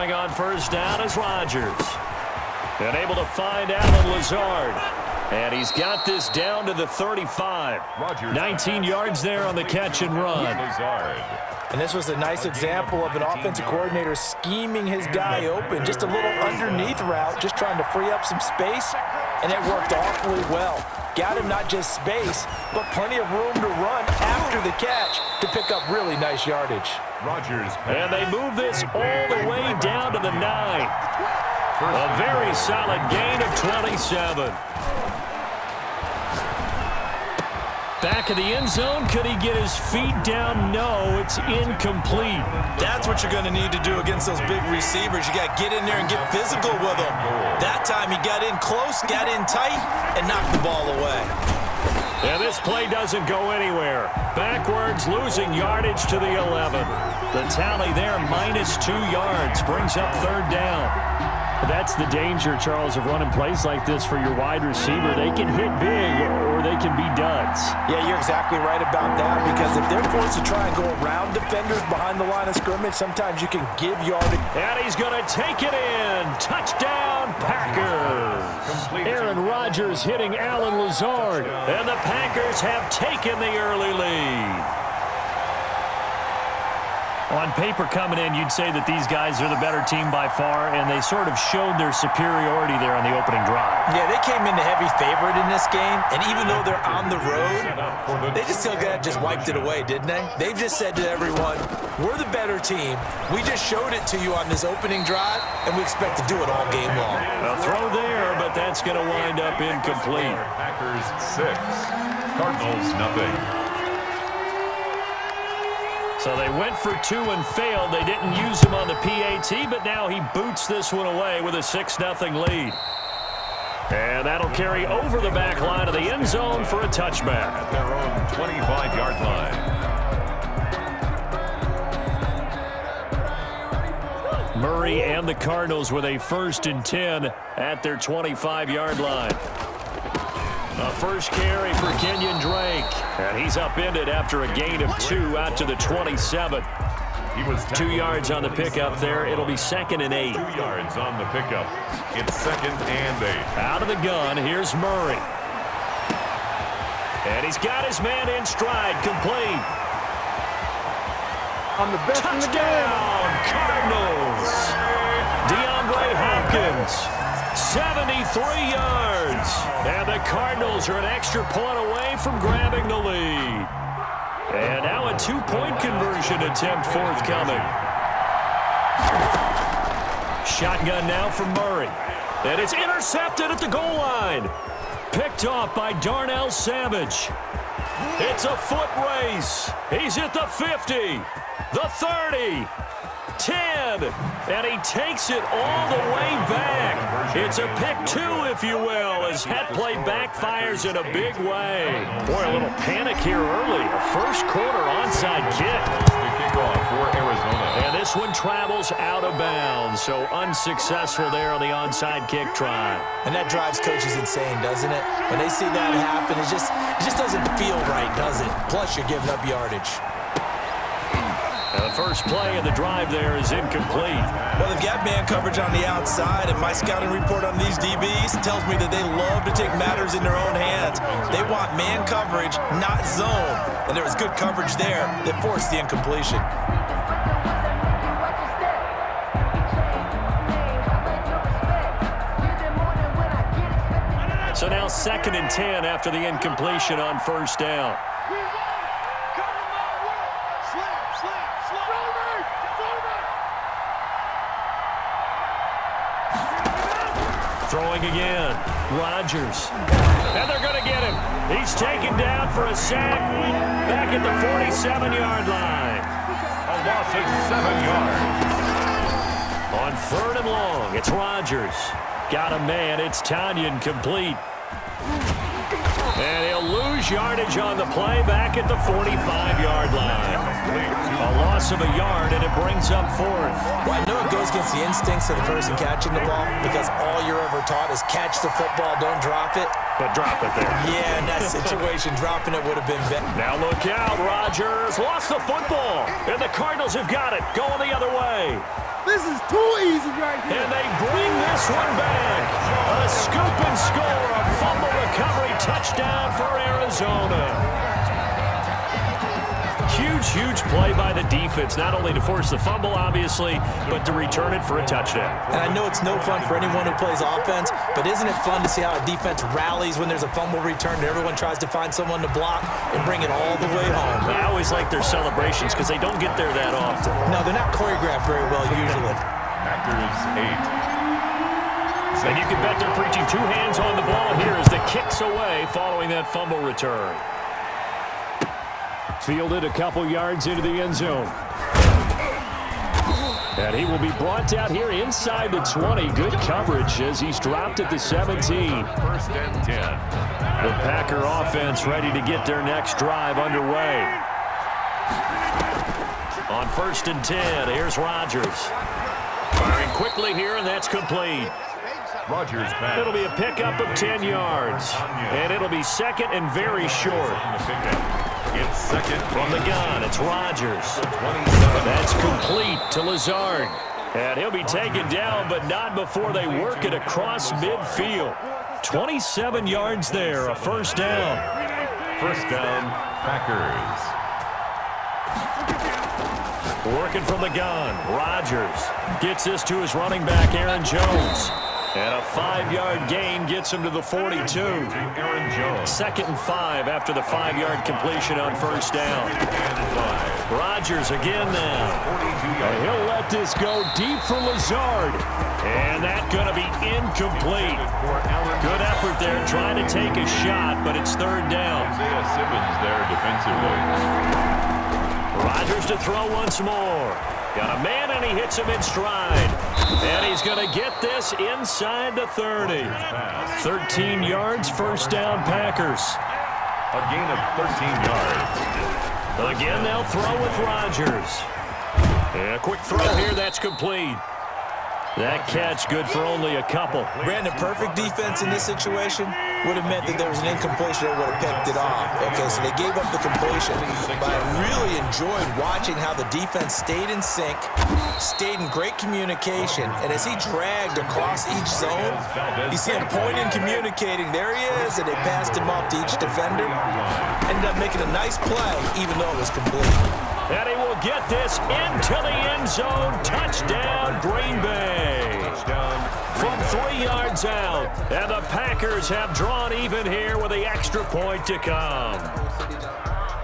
Throwing on first down is Rodgers. And able to find Allen Lazard. And he's got this down to the 35. 19 yards there on the catch and run. And this was a nice example of an offensive coordinator scheming his guy open. Just a little underneath route, just trying to free up some space, and it worked awfully well. Got him not just space, but plenty of room to run after the catch to pick up really nice yardage. And they move this all the way down to the 9. A very solid gain of 27. Back of the end zone. Could he get his feet down? No, it's incomplete. That's what you're going to need to do against those big receivers. You got to get in there and get physical with them. That time he got in close, got in tight, and knocked the ball away. And this play doesn't go anywhere. Backwards, losing yardage to the 11. The tally there, -2 yards, brings up third down. That's the danger, Charles, of running plays like this for your wide receiver. They can hit big or they can be duds. Yeah, you're exactly right about that, because if they're forced to try and go around defenders behind the line of scrimmage, sometimes you can give yardage. And he's going to take it in. Touchdown, Packers. Aaron Rodgers hitting Allen Lazard. And the Packers have taken the early lead. On paper coming in, you'd say that these guys are the better team by far, and they sort of showed their superiority there on the opening drive. Yeah, they came in the heavy favorite in this game, and even though they're on the road, they just still just wiped it away, didn't they? They've just said to everyone, we're the better team. We just showed it to you on this opening drive, and we expect to do it all game long. A throw there, but that's going to wind up incomplete. Packers 6, Cardinals nothing. So they went for 2 and failed. They didn't use him on the PAT, but now he boots this one away with a 6-0 lead. And that'll carry over the back line of the end zone for a touchback. At their own 25-yard line. Murray and the Cardinals with a 1st and 10 at their 25-yard line. A first carry for Kenyon Drake. And he's upended after a gain of 2 out to the 27. He was 2 yards on the pickup there. It'll be 2nd and 8. 2 yards on the pickup. It's 2nd and 8. Out of the gun, here's Murray. And he's got his man in stride, complete. On the best Touchdown, Cardinals. DeAndre Hopkins. 73 yards. And the Cardinals are an extra point away from grabbing the lead. And now a 2-point conversion attempt forthcoming. Shotgun now from Murray. And it's intercepted at the goal line. Picked off by Darnell Savage. It's a foot race. He's at the 50, the 30. 10, and he takes it all the way back. It's a pick 2, if you will, as that play backfires in a big way. Boy, a little panic here early. A first quarter onside kick. The kickoff for Arizona. And this one travels out of bounds, so unsuccessful there on the onside kick try. And that drives coaches insane, doesn't it? When they see that happen, it just doesn't feel right, does it? Plus, you're giving up yardage. And the first play of the drive there is incomplete. Well, they've got man coverage on the outside, and my scouting report on these DBs tells me that they love to take matters in their own hands. They want man coverage, not zone. And there was good coverage there that forced the incompletion. So now 2nd and 10 after the incompletion on first down. Throwing again, Rodgers. And they're going to get him. He's taken down for a sack back at the 47-yard line. A loss of 7 yards. On 3rd and long, it's Rodgers. Got a man, it's Tanyan complete. And he'll lose yardage on the play back at the 45-yard line. A loss of a yard, and it brings up 4th. Well, I know it goes against the instincts of the person catching the ball, because all you're ever taught is catch the football, don't drop it. But drop it there. Yeah, in that situation, dropping it would have been better. Now look out, Rodgers lost the football, and the Cardinals have got it, going the other way. This is too easy right here. And they bring this one back. A scoop and score, a fumble recovery touchdown for Arizona. Huge, huge play by the defense, not only to force the fumble, obviously, but to return it for a touchdown. And I know it's no fun for anyone who plays offense, but isn't it fun to see how a defense rallies when there's a fumble return and everyone tries to find someone to block and bring it all the way home? I always like their celebrations because they don't get there that often. No, they're not choreographed very well usually. Packers 8. And you can bet they're preaching two hands on the ball here as the kick's away following that fumble return. Fielded a couple yards into the end zone. And he will be brought out here inside the 20. Good coverage as he's dropped at the 17. First and 10. The Packer offense ready to get their next drive underway. On 1st and 10, here's Rodgers. Firing quickly here, and that's complete. Rodgers pass. It'll be a pickup of 10 yards. And it'll be second and very short. It's second From the gun, it's Rodgers. 27. That's complete to Lazard. And he'll be taken down, but not before they work it across midfield. 27 yards there, a first down. First down, Packers. Working from the gun, Rodgers gets this to his running back, Aaron Jones. And a 5-yard gain gets him to the 42. Aaron Jones. 2nd and 5 after the 5-yard completion on first down. Rodgers again now. And he'll let this go deep for Lazard. And that's going to be incomplete. Good effort there trying to take a shot, but it's third down. Isaiah Simmons there defensively. Rodgers to throw once more. Got a man, and he hits him in stride. And he's going to get this inside the 30. 13 yards, first down, Packers. A gain of 13 yards. Again, they'll throw with Rodgers. And a quick throw here, that's complete. That catch good for only a couple. Brandon, perfect defense in this situation would have meant that there was an incompletion that would have picked it off. Okay, so they gave up the completion, but I really enjoyed watching how the defense stayed in sync, stayed in great communication, and as he dragged across each zone, you see him pointing, communicating. There he is, and they passed him off to each defender. Ended up making a nice play, even though it was complete. And he will get this into the end zone. Touchdown, Green Bay. From 3 yards out. And the Packers have drawn even here with the extra point to come.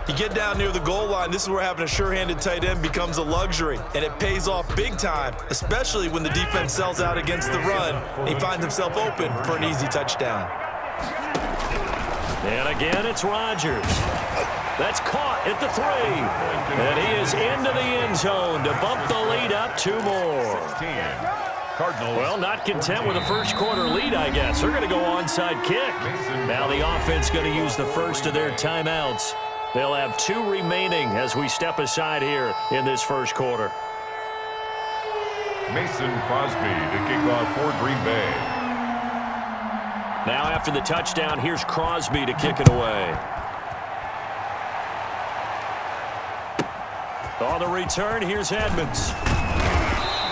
You get down near the goal line, this is where having a sure-handed tight end becomes a luxury, and it pays off big time, especially when the defense sells out against the run, and he finds himself open for an easy touchdown. And again, it's Rodgers. That's caught at the 3. And he is into the end zone to bump the lead up 2 more. Cardinals. Well, not content with a first quarter lead, I guess. They're going to go onside kick. Now the offense going to use the first of their timeouts. They'll have 2 remaining as we step aside here in this first quarter. Mason Crosby to kick off for Green Bay. Now after the touchdown, here's Crosby to kick it away. On the return, here's Edmonds.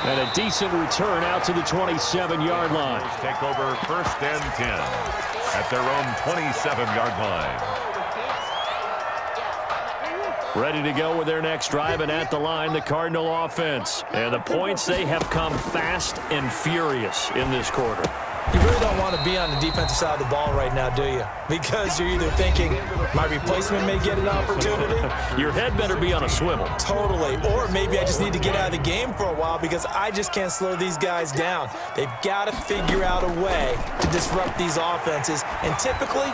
And a decent return out to the 27-yard line. Take over first and 10 at their own 27-yard line. Ready to go with their next drive, and at the line, the Cardinal offense. And the points, they have come fast and furious in this quarter. You really don't want to be on the defensive side of the ball right now, do you? Because you're either thinking, my replacement may get an opportunity. Your head better be on a swivel. Totally. Or maybe I just need to get out of the game for a while because I just can't slow these guys down. They've got to figure out a way to disrupt these offenses. And typically,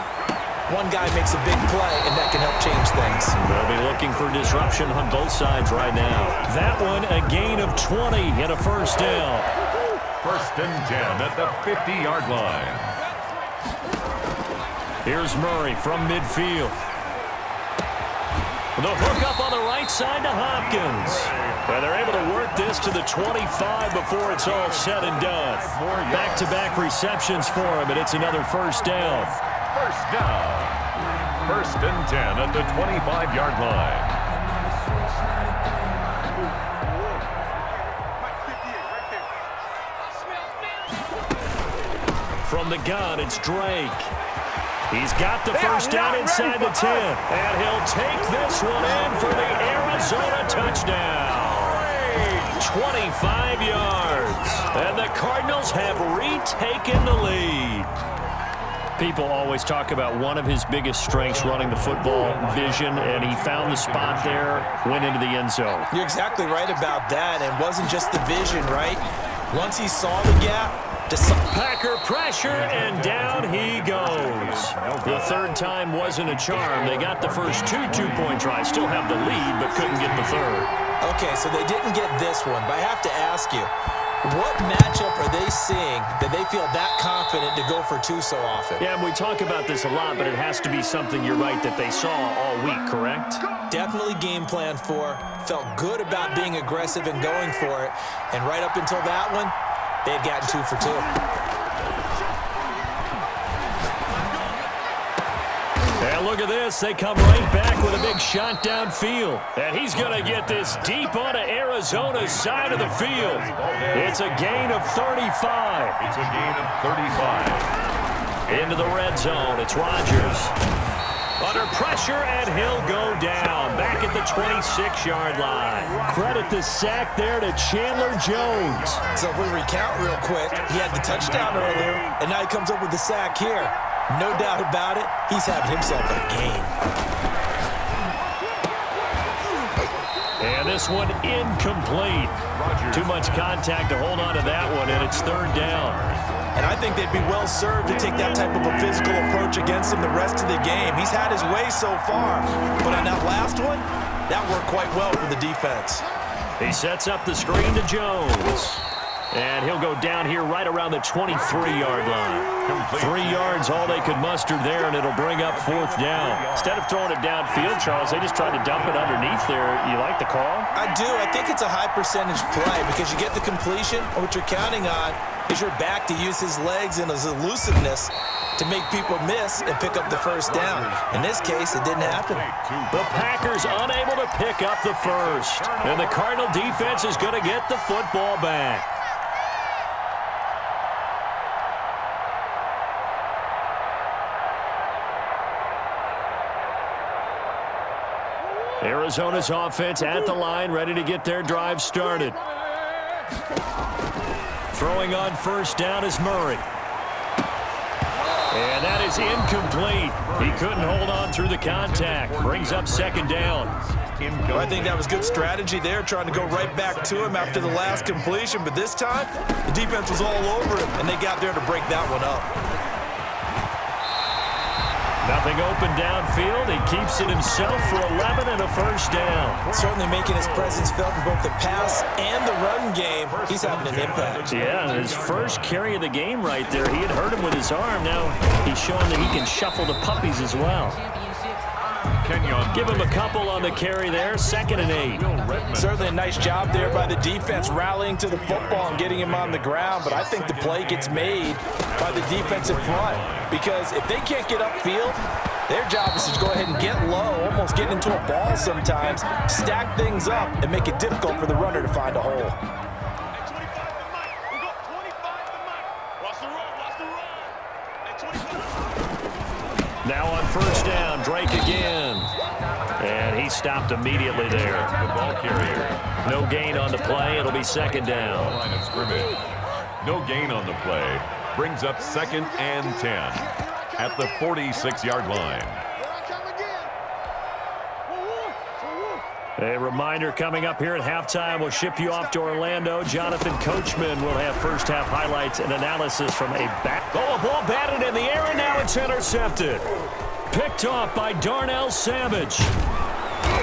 one guy makes a big play, and that can help change things. They'll be looking for disruption on both sides right now. That one, a gain of 20 and a first down. First and 10 at the 50-yard line. Here's Murray from midfield. The hook up on the right side to Hopkins. And they're able to work this to the 25 before it's all said and done. Back-to-back receptions for him, and it's another first down. First down. First and 10 at the 25-yard line. From the gun, it's Drake. He's got the first down inside the 10. And he'll take this one in for the Arizona touchdown. 25 yards. And the Cardinals have retaken the lead. People always talk about one of his biggest strengths running the football, vision, and he found the spot there, went into the end zone. You're exactly right about that. It wasn't just the vision, right? Once he saw the gap, Packer pressure, and down he goes. The third time wasn't a charm. They got the first two-point tries, still have the lead, but couldn't get the third. Okay, so they didn't get this one, but I have to ask you, what matchup are they seeing that they feel that confident to go for two so often? Yeah, and we talk about this a lot, but it has to be something, you're right, that they saw all week, correct? Definitely game plan for, felt good about being aggressive and going for it, and right up until that one, they had gotten 2 for 2. And look at this. They come right back with a big shot downfield. And he's going to get this deep onto Arizona's side of the field. It's a gain of 35. It's a gain of 35. Into the red zone. It's Rodgers. Under pressure, and he'll go down. Back at the 26-yard line. Credit the sack there to Chandler Jones. So if we recount real quick, he had the touchdown earlier, and now he comes up with the sack here. No doubt about it, he's having himself a game. And this one incomplete. Too much contact to hold on to that one, and it's third down. And I think they'd be well served to take that type of a physical approach against him the rest of the game. He's had his way so far, but on that last one, that worked quite well for the defense. He sets up the screen to Jones. And he'll go down here right around the 23-yard line. 3 yards, all they could muster there, and it'll bring up fourth down. Instead of throwing it downfield, Charles, they just tried to dump it underneath there. You like the call? I do. I think it's a high-percentage play because you get the completion, and what you're counting on is your back to use his legs and his elusiveness to make people miss and pick up the first down. In this case, it didn't happen. The Packers unable to pick up the first. And the Cardinal defense is going to get the football back. Arizona's offense at the line, ready to get their drive started. Throwing on first down is Murray. And that is incomplete. He couldn't hold on through the contact. Brings up second down. Well, I think that was good strategy there, trying to go right back to him after the last completion. But this time, the defense was all over him, and they got there to break that one up. Nothing open downfield. He keeps it himself for 11 and a first down. Certainly making his presence felt in both the pass and the run game. He's having an impact. Yeah, his first carry of the game right there. He had hurt him with his arm. Now he's showing that he can shuffle the puppies as well. Give him a couple on the carry there. 2nd and 8. Certainly a nice job there by the defense rallying to the football and getting him on the ground. But I think the play gets made by the defensive front. Because if they can't get upfield, their job is to go ahead and get low, almost get into a ball sometimes, stack things up, and make it difficult for the runner to find a hole. Now on first down, Drake again. And he stopped immediately there. The ball carrier. No gain on the play. It'll be second down. Line of scrimmage. No gain on the play. Brings up 2nd and 10 at the 46-yard line. A reminder coming up here at halftime. We'll ship you off to Orlando. Jonathan Coachman will have first-half highlights and analysis from a back. Oh, a ball batted in the air, and now it's intercepted. Picked off by Darnell Savage.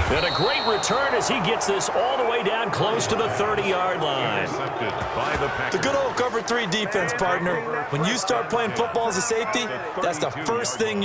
And a great return as he gets this all the way down close to the 30-yard line. Intercepted by the Packers. The good old cover 3 defense, partner. When you start playing football as a safety, that's the first thing you're